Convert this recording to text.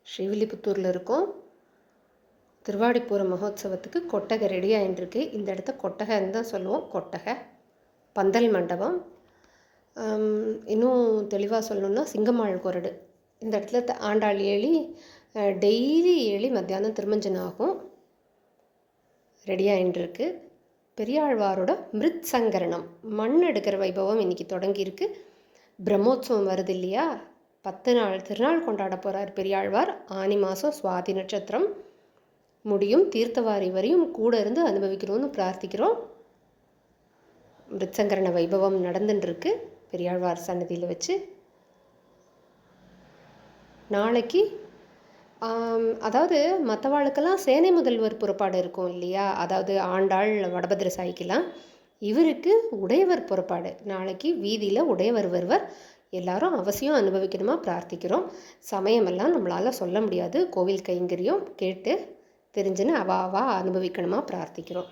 ஸ்ரீவில்லிபுத்தூரில் இருக்கோம். திருவாடிப்பூர மகோத்சவத்துக்கு கொட்டகை ரெடி ஆகிட்டுருக்கு. இந்த இடத்த கொட்டகைன்னு தான் சொல்லுவோம். கொட்டகை பந்தல் மண்டபம். இன்னும் தெளிவாக சொல்லணுன்னா சிங்கமாள் கொரடு. இந்த இடத்துல ஆண்டாள் ஏழி டெய்லி ஏழி மத்தியானம் திருமஞ்சனம் ஆகும். ரெடி ஆகிட்டுருக்கு. பெரியாழ்வாரோட மிருத் சங்கரணம் மண் எடுக்கிற வைபவம் இன்றைக்கி தொடங்கியிருக்கு. பிரம்மோத்சவம் வருது இல்லையா, 10 நாள் திருநாள் கொண்டாட போகிறார் பெரியாழ்வார். ஆனி மாதம் சுவாதி நட்சத்திரம் முடியும். தீர்த்தவாரி வரையும் கூட இருந்து அனுபவிக்கணும்னு பிரார்த்திக்கிறோம். மிருத்சங்கரண வைபவம் நடந்துட்டுருக்கு பெரியாழ்வார் சன்னதியில் வச்சு. நாளைக்கு அதாவது மற்றவாளுக்கெல்லாம் சேனை முதல்வர் புறப்பாடு இருக்கும் இல்லையா, அதாவது ஆண்டாள் வடபத்திர சாய்க்கெல்லாம். இவருக்கு உடையவர் புறப்பாடு. நாளைக்கு வீதியில் உடையவர் வருவர். எல்லாரும் அவசியம் அனுபவிக்கணுமா பிரார்த்திக்கிறோம். சமயமெல்லாம் நம்மளால் சொல்ல முடியாது. கோவில் கைங்கரியம் கேட்டு தெரிஞ்சுன்னு அவா அனுபவிக்கணுமா பிரார்த்திக்கிறோம்.